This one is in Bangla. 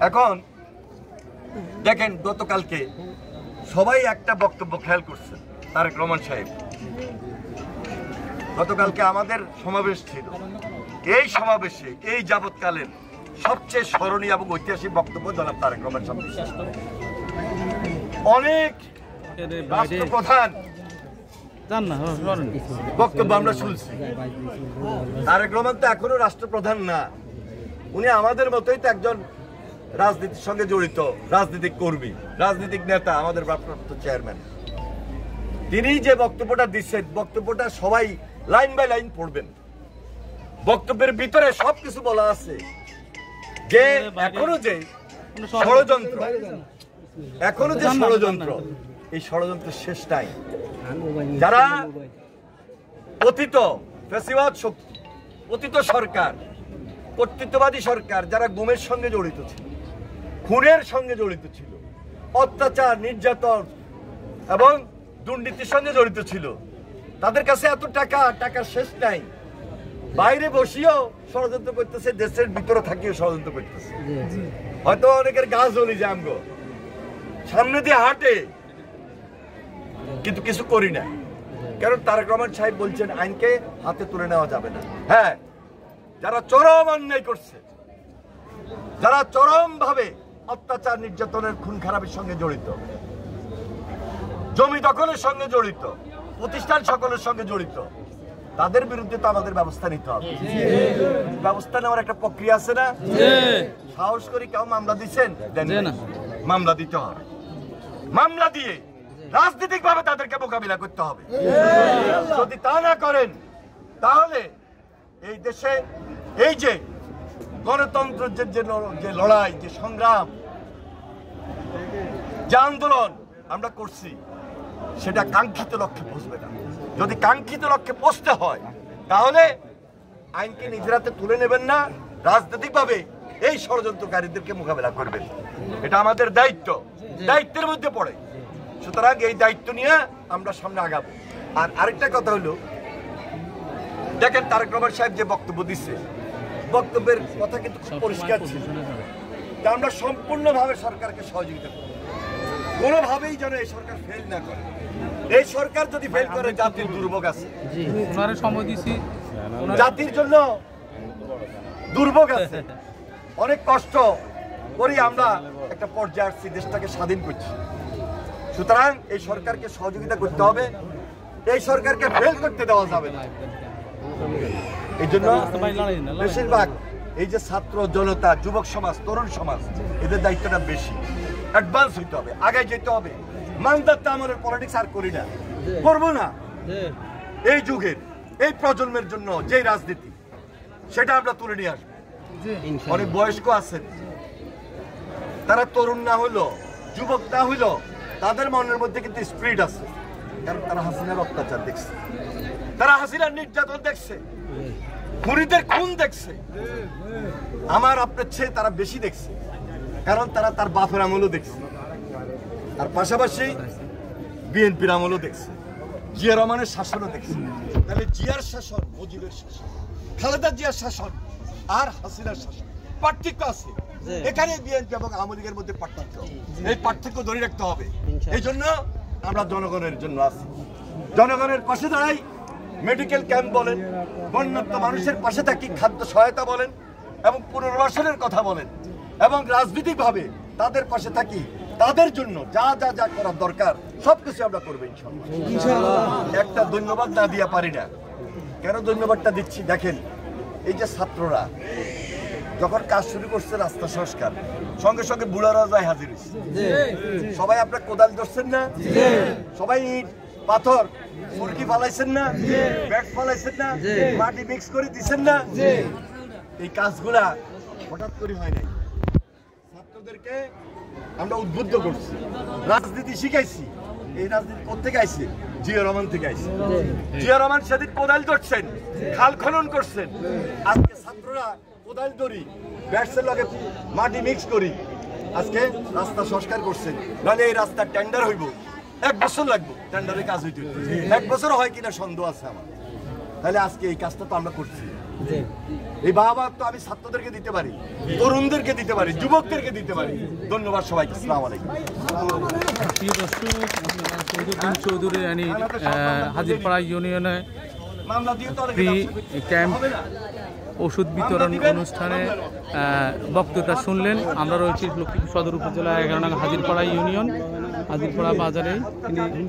এখন দেখেন গতকালকে সবাই একটা বক্তব্য খেয়াল করছে, তারেক রহমান সাহেব গতকালকে আমাদের সমাবেশ ছিল, এই সমাবেশে এই যাবৎকালের সবচেয়ে স্মরণীয় এবং ঐতিহাসিক বক্তব্য জনাব তারেক রহমান সাহেব। অনেক রাষ্ট্রপ্রধান বক্তব্য আমরা শুনছি, তারেক রহমান তো এখনো রাষ্ট্রপ্রধান না, উনি আমাদের মতোই তো একজন রাজনীতির সঙ্গে জড়িত রাজনৈতিক কর্মী, রাজনৈতিক নেতা, আমাদের ভারপ্রাপ্ত চেয়ারম্যান। তিনি যে বক্তব্যটা দিচ্ছেন, বক্তব্যটা সবাই লাইন বাই লাইন পড়বেন। বক্তব্যের ভিতরে সবকিছু বলা আছে যে এখনো যে ষড়যন্ত্র, এই ষড়যন্ত্রের শেষ নাই। যারা অতীত ফ্যাসিবাদ শক্তি, অতীত সরকার, কর্তৃত্ববাদী সরকার, যারা গুমের সঙ্গে জড়িত ছিল, খুনের সঙ্গে জড়িত ছিল, অত্যাচার, নির্যাতন এবং দুর্নীতির সঙ্গে জড়িত ছিল, তাদের কাছে এত টাকার শেষ নাই। বাইরে বসিয়েও ষড়যন্ত্র করতেছে, দেশের ভিতরে থাকিও ষড়যন্ত্র করতেছে। হয়তো অনেকের গা জ্বলি যায়, আমগো সামনে দিয়ে হাঁটে কিন্তু কিছু করি না, কারণ তারেক রহমান সাহেব বলছেন আইনকে হাতে তুলে নেওয়া যাবে না। হ্যাঁ, যারা চরম অন্যায় করছে, যারা চরম ভাবে অত্যাচার, নির্যাতনের, খুন খারাপের সঙ্গে জড়িত, জমি দখলের সঙ্গে জড়িত, প্রতিষ্ঠান সকলের সঙ্গে জড়িত, তাদের বিরুদ্ধে তো আমাদের ব্যবস্থা নিতে হবে। ব্যবস্থা নেওয়ার একটা প্রক্রিয়া আছে না? সাহস করে কেউ মামলা দিচ্ছেন, মামলা দিতে হবে। মামলা দিয়ে রাজনৈতিক ভাবে তাদেরকে মোকাবিলা করতে হবে। যদি তা না করেন তাহলে এই দেশে এই যে গণতন্ত্রের যে লড়াই, যে সংগ্রাম, যে আন্দোলন আমরা করছি, সেটা কাঙ্ক্ষিত লক্ষ্যে পৌঁছবে না। যদি কাঙ্ক্ষিত লক্ষ্যে পৌঁছতে হয় তাহলে আইনকে নিজের হাতে তুলে নেবেন না, রাজনৈতিকভাবে এই ষড়যন্ত্রকারীদেরকে মোকাবেলা করবেন। এটা আমাদের দায়িত্ব, দায়িত্বের মধ্যে পড়ে। সুতরাং এই দায়িত্ব নিয়ে আমরা সামনে আগাবো। আর আরেকটা কথা হলো, দেখেন তারেক রহমান সাহেব যে বক্তব্য দিচ্ছে, বক্তব্যের কথা কিন্তু খুব পরিষ্কার ছিল যে আমরা সম্পূর্ণভাবে সরকারকে সহযোগিতা করব, কোনোভাবেই যেন এই সরকার ফেল না করে। এই সরকার যদি ফেল করে জাতির দুর্ভোগ আছে, জাতির জন্য দুর্ভোগ আছে। অনেক কষ্ট করি আমরা একটা পর্যায়ে আসছি, দেশটাকে স্বাধীন করছি। সুতরাং এই সরকারকে সহযোগিতা করতে হবে, এই সরকারকে ফেল করতে দেওয়া যাবে না। এই জন্য বেশিরভাগ এই যে ছাত্র জনতা, যুবক সমাজ, তরুণ সমাজ, এদের দায়িত্বটা বেশি। অ্যাডভান্স হইতে হবে, আগে যেতে হবে। মানদাত্তা আমাদের পলিটিক্স আর করি না, করবো না। এই যুগের, এই প্রজন্মের জন্য যে রাজনীতি, সেটা আমরা তুলে নিয়ে আসবো। অনেক বয়স্ক আছেন, তারা তরুণ না হইলো, যুবক না হইলো, তাদের মনের মধ্যে কিন্তু স্পিরিট আছে, কারণ তারা হাসিনার অত্যাচার দেখছে, তারা হাসিনার নির্যাতন দেখছে, খুনিদের খুন দেখছে। আমার আপনার চেয়ে তারা বেশি দেখছে, কারণ তারা তার বাপের আমলও দেখছে, আর পাশাপাশি বিএনপির আমলও দেখছে, জিয়া রহমানের শাসনও দেখছে। তাহলে জিয়ার শাসন, মুজিবের শাসন, খালেদা জিয়ার শাসন আর হাসিনার শাসন পার্থক্য আছে। এখানে বিএনপি এবং আওয়ামী লীগের মধ্যে পার্থক্য, এই পার্থক্য ধরে রাখতে হবে। এই জন্য আমরা জনগণের জন্য আছি, জনগণের পাশে দাঁড়াই। মেডিকেল ক্যাম্প বলেন, বন্যার্ত মানুষের পাশে থাকি, খাদ্য সহায়তা বলেন এবং পুনর্বাসনের কথা বলেন, এবং রাজনৈতিকভাবে তাদের পাশে থাকি। তাদের জন্য যা যা যা করার দরকার সবকিছু আমরা করবো ইনশাআল্লাহ। একটা ধন্যবাদ না দিয়া পারি না। কেন ধন্যবাদটা দিচ্ছি দেখেন, এই যে ছাত্ররা যখন কাজ শুরু করছে রাস্তা সংস্কার, সঙ্গে সঙ্গে বুড়ারা যায় হাজির হয়েছে। সবাই আপনার কোদাল ধরছেন না, সবাই ইট পাথর মুরগি ফালাইছেন না, ব্যাগ ফালাইছেন না, মাটি মিক্স করে দিচ্ছেন না। এই কাজগুলা হঠাৎ করে হয় নাই। ছাত্রদেরকে আমরা উদ্বুদ্ধ করছি, রাজনীতি শিখাইছি। এই রাজনীতি কোথেকে আইছে? জিয়া রহমান থেকে আইছে। জিয়া রহমান সেদিন কোদাল ধরছেন, খাল খনন করছেন। আজকে ছাত্ররা কোদাল ধরি, ব্যাটসের লগে মাটি মিক্স করি, আজকে রাস্তা সংস্কার করছেন। নাহলে এই রাস্তা টেন্ডার হইব, 1 বছর লাগবে টেন্ডারের কাজ হইতে। 1 বছর হয় কিনা সন্দেহ আছে আমার। তাহলে আজকে এই কাজটা তো আমরা করছি। এই বাবা তো আমি ছাত্রদেরকে দিতে পারি, তরুণদেরকে দিতে পারি, যুবকদেরকে দিতে পারি। ধন্যবাদ সবাইকে। আসসালামু আলাইকুম। প্রিয় দর্শক, চৌধুরী হাজিরপাড়া ইউনিয়নে ফ্রি ক্যাম্প ওষুধ বিতরণ অনুষ্ঠানে বক্তৃতা শুনলেন। আমরা রয়েছি লক্ষ্মীপুর সদর উপজেলা 11 নং হাজিরপাড়া ইউনিয়ন, হাজিরপাড়া বাজারে। তিনি